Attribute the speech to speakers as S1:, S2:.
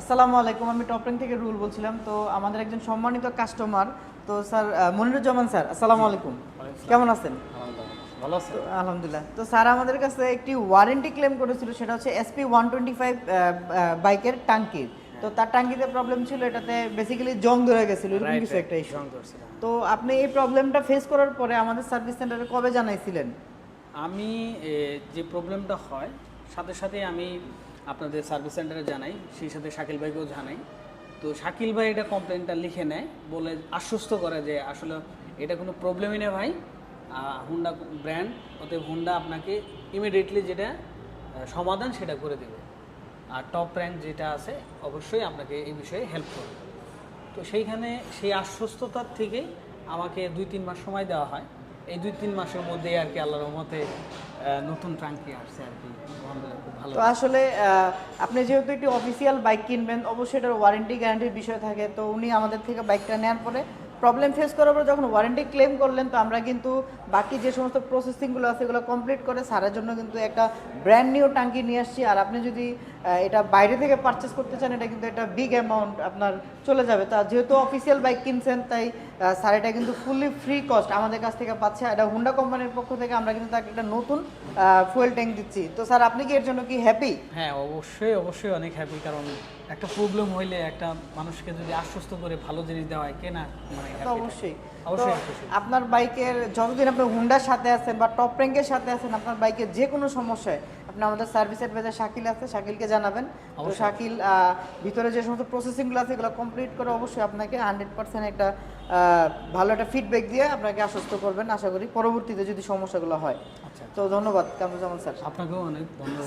S1: আসসালামু আলাইকুম, আমি টপরিং থেকে রুল বলছিলাম। তো আমাদের একজন সম্মানিত কাস্টমার, তো স্যার মনিরুজ্জামান স্যার, আসসালামু আলাইকুম, কেমন আছেন?
S2: ভালো আছেন?
S1: আলহামদুলিল্লাহ। তো স্যার আমাদের কাছে একটি ওয়ারেন্টি ক্লেম করেছিল, সেটা হচ্ছে SP-125 বাইকের টাঙ্কির। তো তার টাঙ্কিতে প্রবলেম ছিল, এটাতে বেসিক্যালি জং ধরে গেছিল, এরকম কিছু একটা ইস্যু।
S2: জং ধরছিল।
S1: তো আপনি এই প্রবলেমটা ফেস করার পরে আমাদের সার্ভিস সেন্টারে কবে জানাইছিলেন?
S2: আমি যে প্রবলেমটা হয় সাথে সাথে আমি আপনাদের সার্ভিস সেন্টারে জানাই, সেই সাথে শাকিল ভাইকেও জানাই। তো শাকিল ভাই এটা কমপ্লেনটা লিখে নেয়, বলে আশ্বস্ত করে যে আসলে এটা কোনো প্রবলেমই নেই ভাই, হুন্ডা ব্র্যান্ড, অতএব হুন্ডা আপনাকে ইমিডিয়েটলি যেটা সমাধান সেটা করে দেবে। আর টপ র্যাঙ্ক যেটা আছে অবশ্যই আপনাকে এই বিষয়ে হেল্প করবে। তো সেইখানে সেই আশ্বস্ততার থেকেই আমাকে 2-3 মাস সময় দেওয়া হয়। এই 2-3 মাসের মধ্যেই আর কি আল্লাহর রহমতে নতুন ট্রাঙ্কি আসছে আর কি, আলহামদুলিল্লাহ খুব ভালো।
S1: তো আসলে আপনি যেহেতু একটি অফিসিয়াল বাইক কিনবেন, অবশ্যই এটার ওয়ারেন্টি গ্যারান্টির বিষয় থাকে। তো উনি আমাদের থেকে বাইকটা নেওয়ার পরে প্রবলেম ফেস করার পর যখন ওয়ারেন্টি ক্লেম করলেন, তো আমরা কিন্তু বাকি যে সমস্ত প্রসেসিংগুলো আছে এগুলো কমপ্লিট করে স্যারের জন্য কিন্তু একটা ব্র্যান্ড নিউ টাঙ্কি নিয়ে আসছি। আর আপনি যদি এটা বাইরে থেকে পারচেস করতে চান, এটা কিন্তু একটা বিগ অ্যামাউন্ট আপনার চলে যাবে। তা যেহেতু অফিসিয়াল বাইক কিনছেন, তাই স্যার এটা কিন্তু ফুললি ফ্রি কস্ট আমাদের কাছ থেকে পাচ্ছে। এটা হুন্ডা কোম্পানির পক্ষ থেকে আমরা কিন্তু তাকে একটা নতুন ফুয়েল ট্যাঙ্ক দিচ্ছি। তো স্যার আপনি কি এর জন্য কি হ্যাপি?
S2: হ্যাঁ, অবশ্যই অবশ্যই অনেক হ্যাপি, কারণ একটা প্রবলেম হইলে একটা মানুষকে যদি আশ্বস্ত করে ভালো জিনিস দেওয়া হয়, কে না মানে
S1: তো
S2: happy থাকে।
S1: অবশ্যই। তো
S2: অবশ্যই খুশি।
S1: আপনার বাইকের যতদিন আপনি হুন্ডার সাথে আছেন বা টপ র্যাঙ্কের সাথে আছেন, আপনার বাইকের যে কোনো সমস্যায় আপনি আমাদের সার্ভিস অ্যাডভাইজার শাকিল আছে, শাকিলকে জানাবেন। তো
S2: অবশ্যই।
S1: শাকিল ভিতরে যে সমস্ত প্রসেসিংগুলো আছে এগুলো কমপ্লিট করে অবশ্যই আপনাকে 100% একটা ভালো একটা ফিডব্যাক দিয়ে আপনাকে আশ্বস্ত করবেন, আশা করি পরবর্তীতে যদি সমস্যাগুলো হয়।
S2: আচ্ছা,
S1: তো ধন্যবাদ কামরুজ্জামান স্যার।
S2: আপনাকেও অনেক ধন্যবাদ।